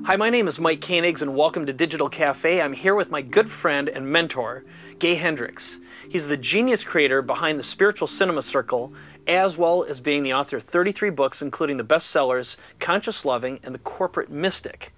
Hi, my name is Mike Koenigs and welcome to Digital Cafe. I'm here with my good friend and mentor, Gay Hendricks. He's the genius creator behind the Spiritual Cinema Circle, as well as being the author of 33 books, including the bestsellers Conscious Loving and The Corporate Mystic.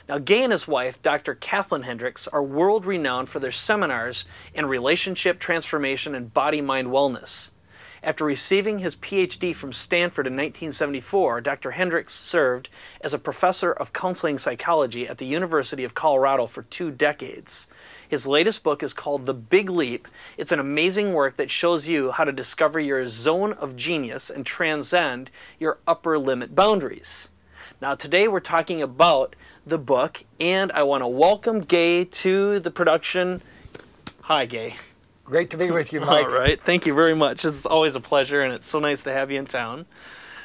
Now, Gay and his wife, Dr. Kathleen Hendricks, are world-renowned for their seminars in relationship transformation and body-mind wellness. After receiving his PhD from Stanford in 1974, Dr. Hendricks served as a professor of counseling psychology at the University of Colorado for 2 decades. His latest book is called The Big Leap. It's an amazing work that shows you how to discover your zone of genius and transcend your upper limit boundaries. Now, today we're talking about the book, and I want to welcome Gay to the production. Hi, Gay. Great to be with you, Mike. All right. Thank you very much. It's always a pleasure, and it's so nice to have you in town.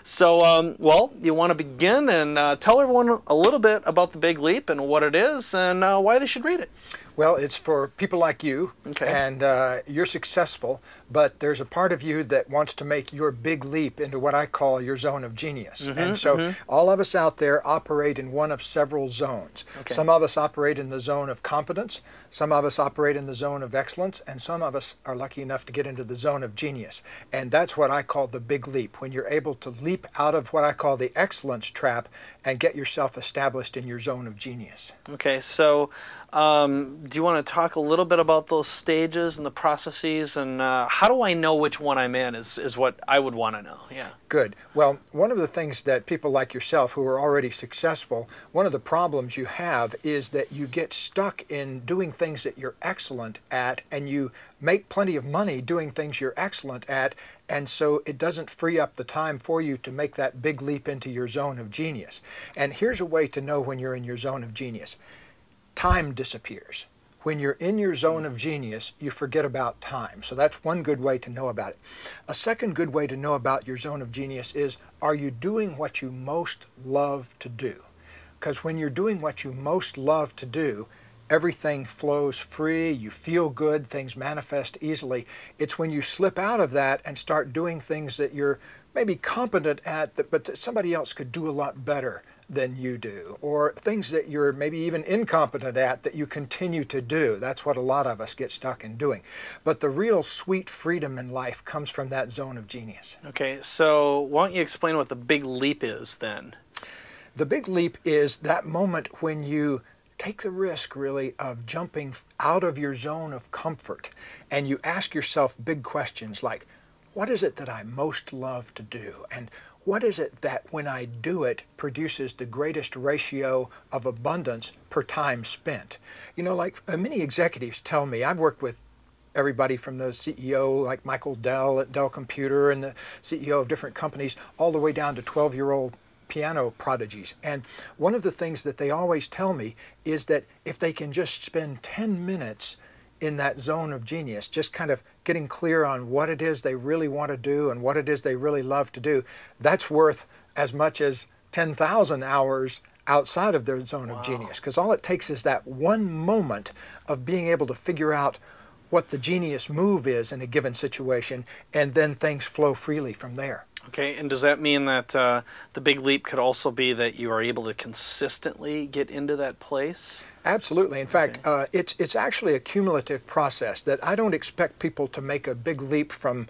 So, well, you want to begin and tell everyone a little bit about The Big Leap and what it is and why they should read it. Well, it's for people like you, Okay. and you're successful, but there's a part of you that wants to make your big leap into what I call your zone of genius. And so all of us out there operate in one of several zones. Okay. Some of us operate in the zone of competence, some of us operate in the zone of excellence, and some of us are lucky enough to get into the zone of genius. And that's what I call the big leap, when you're able to leap out of what I call the excellence trap and get yourself established in your zone of genius. Okay, so do you want to talk a little bit about those stages and the processes, and how do I know which one I'm in is what I would want to know. Yeah. Good. Well, one of the things that people like yourself who are already successful, one of the problems you have is that you get stuck in doing things that you're excellent at, and you make plenty of money doing things you're excellent at, and so it doesn't free up the time for you to make that big leap into your zone of genius. And here's a way to know when you're in your zone of genius. Time disappears. When you're in your zone of genius, you forget about time. So that's one good way to know about it. A second good way to know about your zone of genius is, are you doing what you most love to do? Because when you're doing what you most love to do, everything flows free, you feel good, things manifest easily. It's when you slip out of that and start doing things that you're maybe competent at, but that somebody else could do a lot better than you do, or things that you're maybe even incompetent at that you continue to do. That's what a lot of us get stuck in doing. But the real sweet freedom in life comes from that zone of genius. Okay, so why don't you explain what the big leap is then? The big leap is that moment when you take the risk, really, of jumping out of your zone of comfort, and you ask yourself big questions like, what is it that I most love to do? And what is it that, when I do it, produces the greatest ratio of abundance per time spent? You know, like many executives tell me, I've worked with everybody from the CEO like Michael Dell at Dell Computer and the CEO of different companies, all the way down to 12-year-old piano prodigies. And one of the things that they always tell me is that if they can just spend 10 minutes in that zone of genius, just kind of getting clear on what it is they really want to do and what it is they really love to do, that's worth as much as 10,000 hours outside of their zone of genius. Because all it takes is that one moment of being able to figure out what the genius move is in a given situation, and then things flow freely from there. Okay, and does that mean that the big leap could also be that you are able to consistently get into that place? Absolutely. In fact, it's actually a cumulative process that I don't expect people to make a big leap from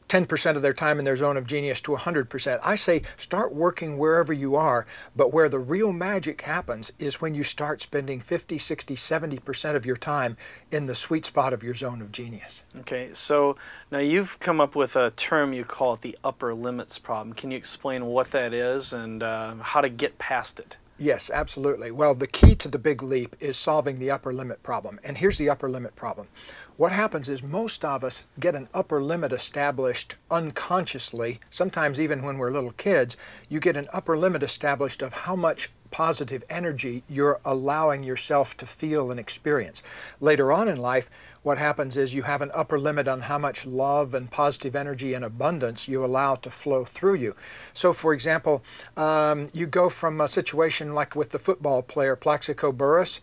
10% of their time in their zone of genius to 100%. I say start working wherever you are, but where the real magic happens is when you start spending 50, 60, 70% of your time in the sweet spot of your zone of genius. Okay, so now you've come up with a term, you call it the upper limits problem. Can you explain what that is and how to get past it? Yes, absolutely. Well, the key to the big leap is solving the upper limit problem. And here's the upper limit problem. What happens is most of us get an upper limit established unconsciously. Sometimes even when we're little kids, you get an upper limit established of how much positive energy you're allowing yourself to feel and experience. Later on in life, what happens is you have an upper limit on how much love and positive energy and abundance you allow to flow through you. So, for example, you go from a situation like with the football player Plaxico Burress.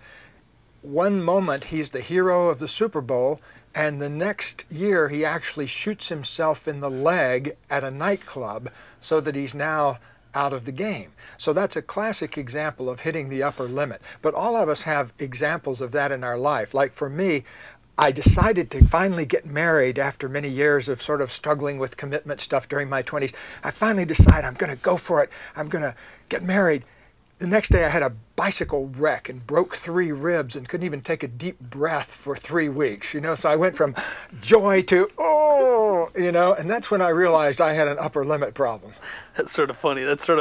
One moment he's the hero of the Super Bowl, and the next year he actually shoots himself in the leg at a nightclub so that he's now out of the game. So that's a classic example of hitting the upper limit. But all of us have examples of that in our life. Like for me, I decided to finally get married after many years of sort of struggling with commitment stuff during my 20s. I finally decided I'm going to go for it. I'm going to get married. The next day I had a bicycle wreck and broke 3 ribs and couldn't even take a deep breath for 3 weeks, you know. So I went from joy to, oh, you know, and that's when I realized I had an upper limit problem. That's sort of funny. That's sort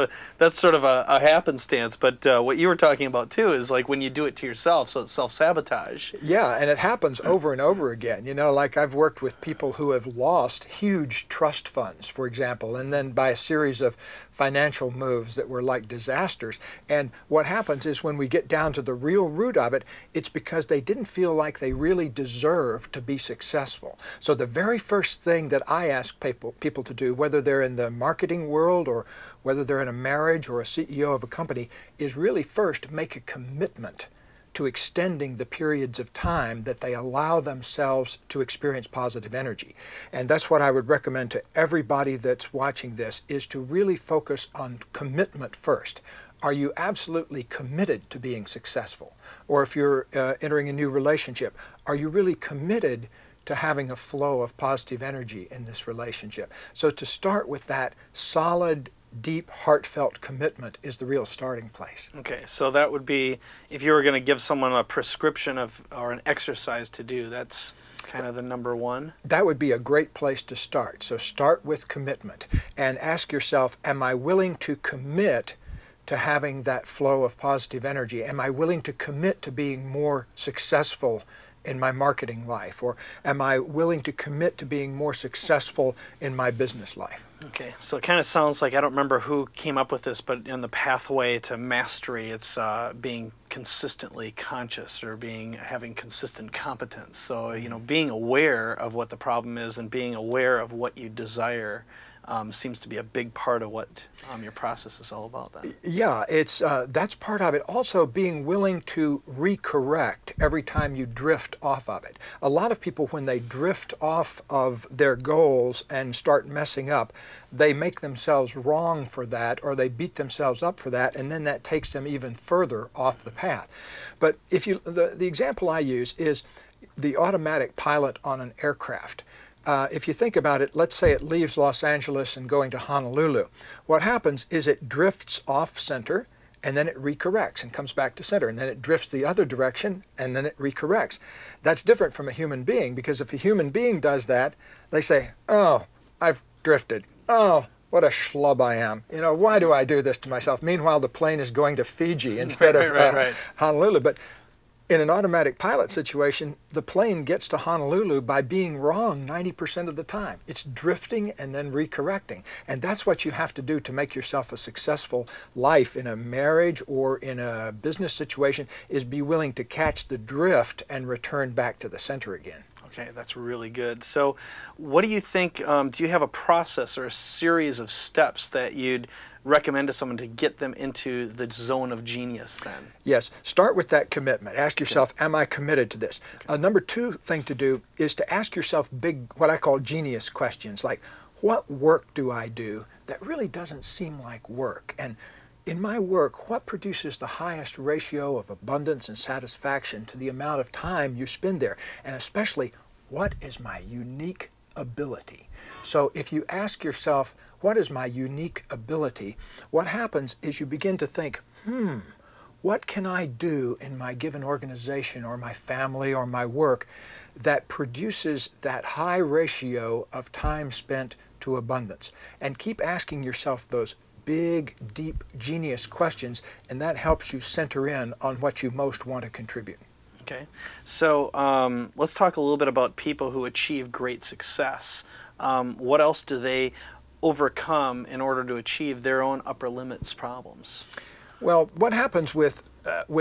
of a happenstance. But what you were talking about too is like when you do it to yourself, so it's self-sabotage. Yeah, and it happens over and over again. You know, like I've worked with people who have lost huge trust funds, for example, and then by a series of financial moves that were like disasters. And what happens is when we get down to the real root of it, it's because they didn't feel like they really deserved to be successful. So the very first thing that I ask people to do, whether they're in the marketing world or whether they're in a marriage or a CEO of a company, is really first make a commitment to extending the periods of time that they allow themselves to experience positive energy. And that's what I would recommend to everybody that's watching this, is to really focus on commitment first. Are you absolutely committed to being successful? Or if you're entering a new relationship, are you really committed to having a flow of positive energy in this relationship? So to start with that solid, deep, heartfelt commitment is the real starting place. Okay, so that would be, if you were going to give someone a prescription of or an exercise to do, that's kind of the number one? That would be a great place to start. So start with commitment and ask yourself, am I willing to commit to having that flow of positive energy? Am I willing to commit to being more successful in my marketing life? Or am I willing to commit to being more successful in my business life? Okay, so it kind of sounds like, I don't remember who came up with this, but in the pathway to mastery, it's being consistently conscious or having consistent competence. So, you know, being aware of what the problem is and being aware of what you desire seems to be a big part of what your process is all about then. Yeah, it's that's part of it. Also being willing to recorrect every time you drift off of it. A lot of people, when they drift off of their goals and start messing up, they make themselves wrong for that, or they beat themselves up for that, and then that takes them even further off the path. But if you, the example I use is the automatic pilot on an aircraft. If you think about it, let's say it leaves Los Angeles and going to Honolulu. What happens is it drifts off center, and then it recorrects and comes back to center, and then it drifts the other direction, and then it recorrects. That's different from a human being, because if a human being does that, they say, oh, I've drifted. Oh, what a schlub I am. You know, why do I do this to myself? Meanwhile, the plane is going to Fiji instead of Honolulu. But in an automatic pilot situation, the plane gets to Honolulu by being wrong 90% of the time. It's drifting and then recorrecting. And that's what you have to do to make yourself a successful life in a marriage or in a business situation, is be willing to catch the drift and return back to the center again. Okay, that's really good. So what do you think, do you have a process or a series of steps that you'd recommend to someone to get them into the zone of genius then? Yes, start with that commitment. Ask yourself, am I committed to this? Number 2 thing to do is to ask yourself big, what I call genius questions, like, what work do I do that really doesn't seem like work? And in my work, what produces the highest ratio of abundance and satisfaction to the amount of time you spend there? And especially, what is my unique ability? So if you ask yourself, what is my unique ability? What happens is you begin to think, what can I do in my given organization or my family or my work that produces that high ratio of time spent to abundance? And keep asking yourself those big, deep, genius questions, and that helps you center in on what you most want to contribute. Okay, so let's talk a little bit about people who achieve great success. What else do they overcome in order to achieve their own upper limits problems? Well, what happens with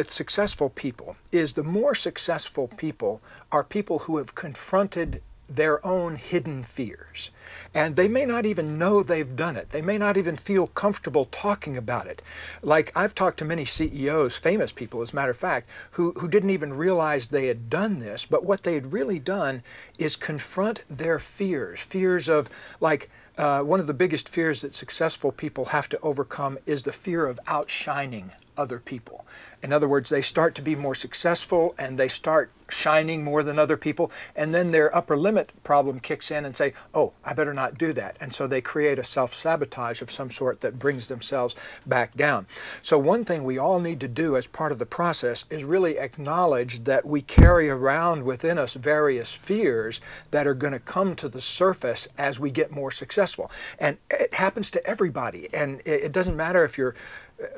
successful people is the more successful people are people who have confronted their own hidden fears. And they may not even know they've done it. They may not even feel comfortable talking about it. Like, I've talked to many CEOs, famous people as a matter of fact, who didn't even realize they had done this, but what they had really done is confront their fears. Fears of, like, one of the biggest fears that successful people have to overcome is the fear of outshining other people. In other words, they start to be more successful and they start shining more than other people, and then their upper limit problem kicks in and say, oh, I better not do that. And so they create a self-sabotage of some sort that brings themselves back down. So one thing we all need to do as part of the process is really acknowledge that we carry around within us various fears that are going to come to the surface as we get more successful. And it happens to everybody. And it doesn't matter if you're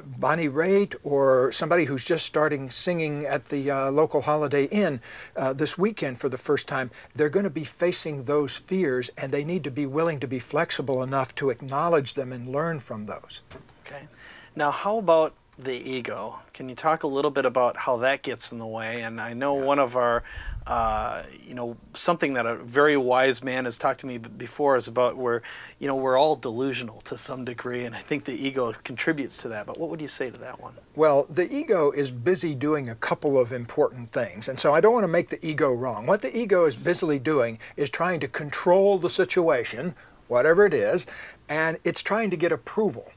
Bonnie Raitt or somebody who's just starting singing at the local Holiday Inn this weekend for the first time. They're going to be facing those fears, and they need to be willing to be flexible enough to acknowledge them and learn from those. Okay. Now, how about the ego? Can you talk a little bit about how that gets in the way? And I know one of our, something that a very wise man has talked to me before is about where, we're all delusional to some degree, and I think the ego contributes to that. But what would you say to that one? Well, the ego is busy doing a couple of important things, and so I don't want to make the ego wrong. What the ego is busily doing is trying to control the situation, whatever it is, and it's trying to get approval.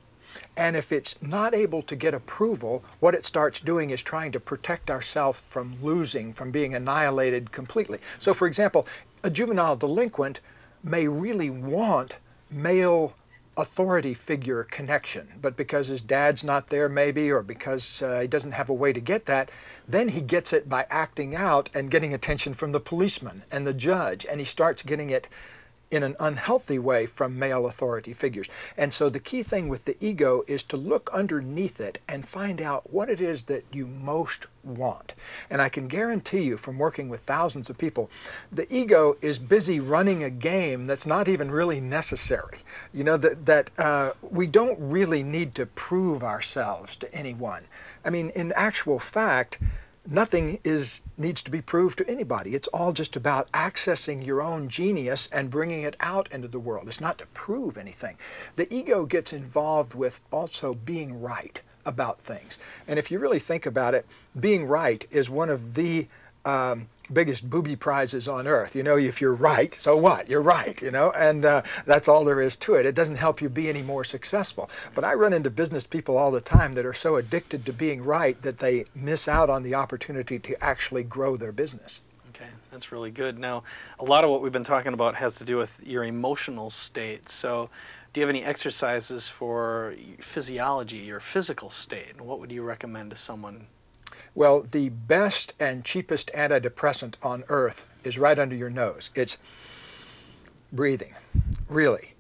And if it's not able to get approval, what it starts doing is trying to protect ourselves from losing, from being annihilated completely. So for example, a juvenile delinquent may really want male authority figure connection, but because his dad's not there maybe, or because he doesn't have a way to get that, then he gets it by acting out and getting attention from the policeman and the judge, and he starts getting it in an unhealthy way from male authority figures. And so the key thing with the ego is to look underneath it and find out what it is that you most want. And I can guarantee you from working with thousands of people, the ego is busy running a game that's not even really necessary. You know, that we don't really need to prove ourselves to anyone. I mean, in actual fact, nothing needs to be proved to anybody. It's all just about accessing your own genius and bringing it out into the world. It's not to prove anything. The ego gets involved with also being right about things. And if you really think about it, being right is one of the biggest booby prizes on earth. You know, if you're right, so what? You're right, you know, and that's all there is to it. It doesn't help you be any more successful. But I run into business people all the time that are so addicted to being right that they miss out on the opportunity to actually grow their business. Okay, that's really good. Now, a lot of what we've been talking about has to do with your emotional state. So do you have any exercises for physiology, your physical state? And what would you recommend to someone? Well, the best and cheapest antidepressant on earth is right under your nose. It's breathing. Really.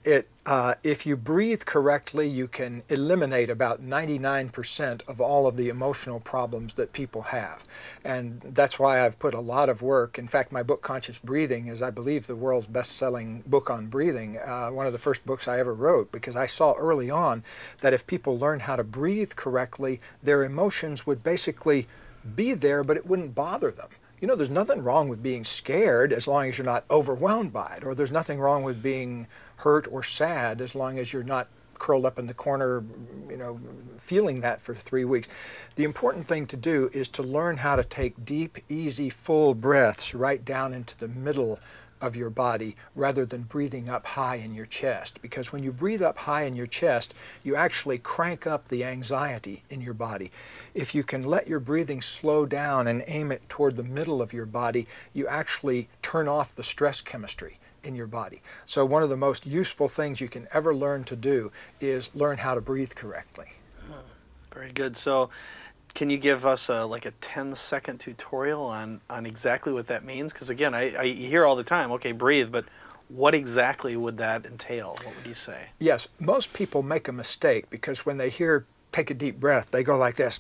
If you breathe correctly, you can eliminate about 99% of all of the emotional problems that people have. And that's why I've put a lot of work. In fact, my book, Conscious Breathing, is, I believe, the world's best-selling book on breathing, one of the first books I ever wrote, because I saw early on that if people learned how to breathe correctly, their emotions would basically be there, but it wouldn't bother them. You know, there's nothing wrong with being scared as long as you're not overwhelmed by it, or there's nothing wrong with being hurt or sad as long as you're not curled up in the corner, you know, feeling that for 3 weeks. The important thing to do is to learn how to take deep, easy, full breaths right down into the middle of your body rather than breathing up high in your chest. Because when you breathe up high in your chest, you actually crank up the anxiety in your body. If you can let your breathing slow down and aim it toward the middle of your body, you actually turn off the stress chemistry in your body. So one of the most useful things you can ever learn to do is learn how to breathe correctly. Very good. So can you give us like a 10-second tutorial on exactly what that means? Because again, I hear all the time, okay, breathe, but what exactly would that entail? What would you say? Yes, most people make a mistake because when they hear take a deep breath, they go like this,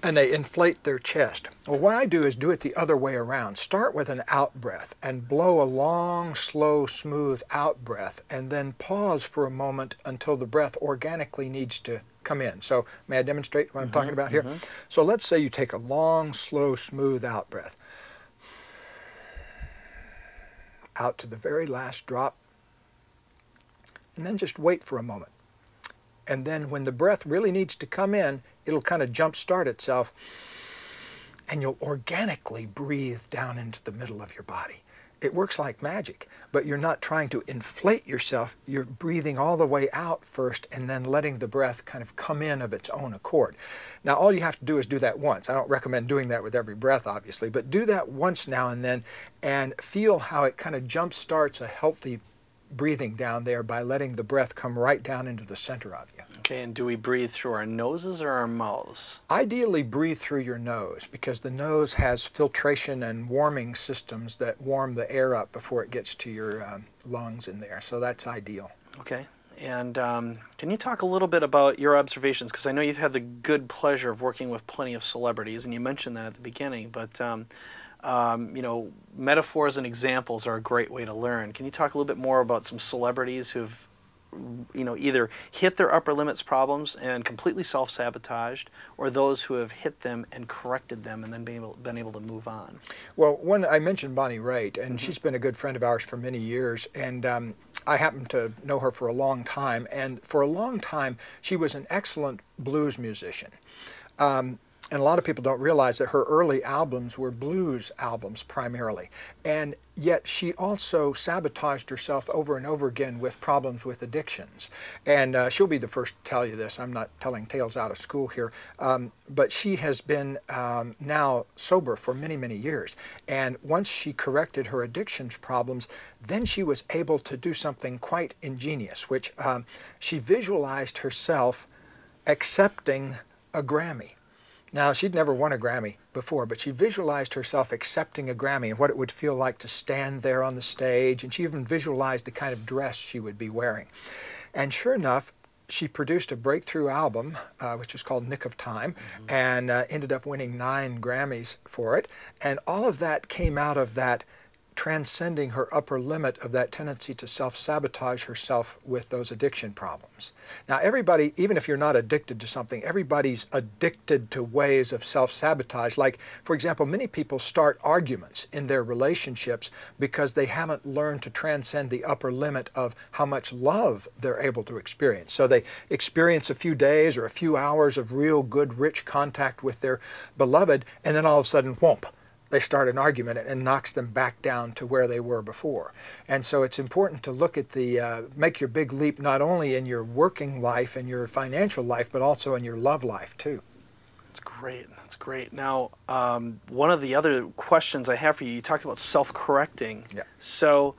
and they inflate their chest. Well, what I do is do it the other way around. Start with an out breath and blow a long, slow, smooth out breath, and then pause for a moment until the breath organically needs to come in. So may I demonstrate what I'm talking about here? So let's say you take a long, slow, smooth out breath. Out to the very last drop. And then just wait for a moment. And then when the breath really needs to come in, it'll kind of jump start itself, and you'll organically breathe down into the middle of your body. it works like magic, but you're not trying to inflate yourself. You're breathing all the way out first and then letting the breath kind of come in of its own accord. Now, all you have to do is do that once. I don't recommend doing that with every breath, obviously, but do that once now and then and feel how it kind of jump starts a healthy breathing down there by letting the breath come right down into the center of you. Okay, and do we breathe through our noses or our mouths? Ideally, breathe through your nose because the nose has filtration and warming systems that warm the air up before it gets to your lungs in there. So that's ideal. Okay. And can you talk a little bit about your observations? Because I know you've had the good pleasure of working with plenty of celebrities, and you mentioned that at the beginning, but you know, metaphors and examples are a great way to learn. Can you talk a little bit more about some celebrities who've, you know, either hit their upper limits problems and completely self-sabotaged, or those who have hit them and corrected them and then been able to move on? Well, I mentioned Bonnie Raitt, and she's been a good friend of ours for many years, and I happen to know her for a long time, and for a long time she was an excellent blues musician. And a lot of people don't realize that her early albums were blues albums primarily. And yet she also sabotaged herself over and over again with problems with addictions. And she'll be the first to tell you this. I'm not telling tales out of school here. But she has been now sober for many, many years. And once she corrected her addictions problems, then she was able to do something quite ingenious, which she visualized herself accepting a Grammy. Now, she'd never won a Grammy before, but she visualized herself accepting a Grammy and what it would feel like to stand there on the stage, and she even visualized the kind of dress she would be wearing. And sure enough, she produced a breakthrough album, which was called Nick of Time, and ended up winning 9 Grammys for it. And all of that came out of that transcending her upper limit of that tendency to self-sabotage herself with those addiction problems. Now, everybody, even if you're not addicted to something, everybody's addicted to ways of self-sabotage. Like, for example, many people start arguments in their relationships because they haven't learned to transcend the upper limit of how much love they're able to experience. So they experience a few days or a few hours of real good, rich contact with their beloved, and then all of a sudden, whoomp, they start an argument and knocks them back down to where they were before. And so it's important to look at make your big leap not only in your working life and your financial life, but also in your love life too. That's great. That's great. Now, one of the other questions I have for you, you talked about self-correcting. Yeah. So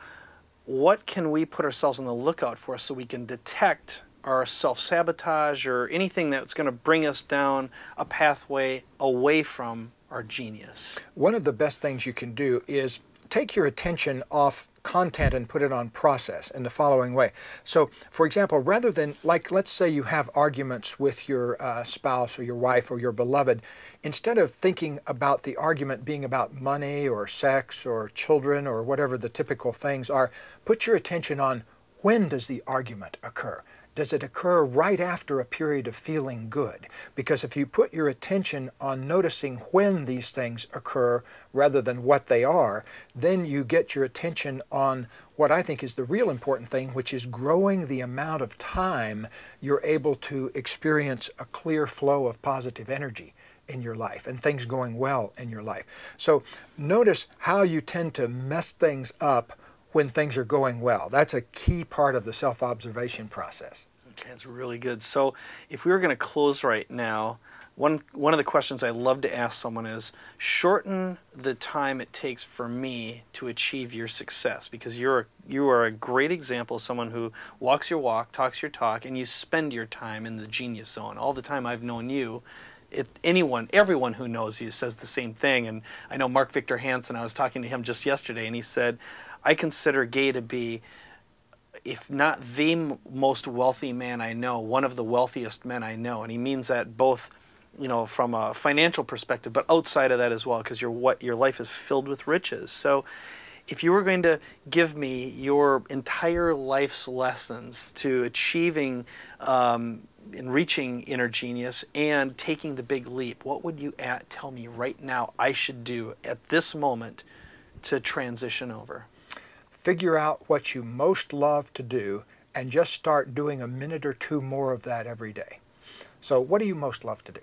what can we put ourselves on the lookout for so we can detect our self-sabotage or anything that's going to bring us down a pathway away from our genius? One of the best things you can do is take your attention off content and put it on process in the following way. So, for example, rather than, like, let's say you have arguments with your spouse or your wife or your beloved, instead of thinking about the argument being about money or sex or children or whatever the typical things are, put your attention on when does the argument occur. Does it occur right after a period of feeling good? Because if you put your attention on noticing when these things occur rather than what they are, then you get your attention on what I think is the real important thing, which is growing the amount of time you're able to experience a clear flow of positive energy in your life and things going well in your life. So notice how you tend to mess things up when things are going well. That's a key part of the self-observation process. Okay, that's really good. So if we were going to close right now, one of the questions I love to ask someone is, shorten the time it takes for me to achieve your success, because you are a great example of someone who walks your walk, talks your talk, and you spend your time in the genius zone. All the time I've known you, everyone who knows you says the same thing. And I know Mark Victor Hansen, I was talking to him just yesterday, and he said, I consider Gay to be, if not the most wealthy man I know, one of the wealthiest men I know. And he means that both, you know, from a financial perspective, but outside of that as well, because your life is filled with riches. So if you were going to give me your entire life's lessons to achieving and reaching inner genius and taking the big leap, what would you tell me right now I should do at this moment to transition over? Figure out what you most love to do and just start doing a minute or two more of that every day. So what do you most love to do?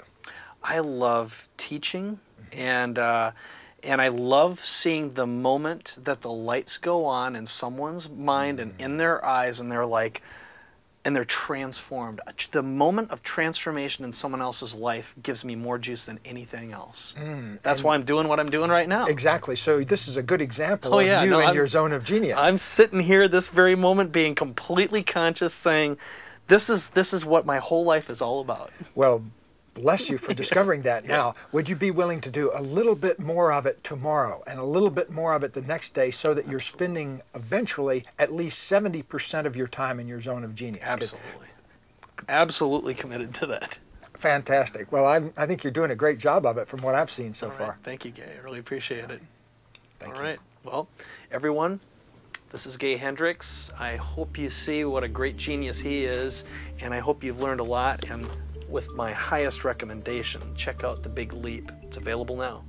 I love teaching, and And I love seeing the moment that the lights go on in someone's mind and in their eyes, and they're like, and they're transformed. The moment of transformation in someone else's life gives me more juice than anything else. That's why I'm doing what I'm doing right now. Exactly. So this is a good example of you in your zone of genius. I'm sitting here this very moment being completely conscious, saying, this is what my whole life is all about. Well, bless you for discovering that. Now, would you be willing to do a little bit more of it tomorrow and a little bit more of it the next day, so that you're spending eventually at least 70% of your time in your zone of genius? Absolutely. Absolutely committed to that. Fantastic. Well, I think you're doing a great job of it from what I've seen so far. Thank you, Gay. I really appreciate it. Thank you. All right. Well, everyone, this is Gay Hendricks. I hope you see what a great genius he is, and I hope you've learned a lot. And with my highest recommendation, check out The Big Leap. It's available now.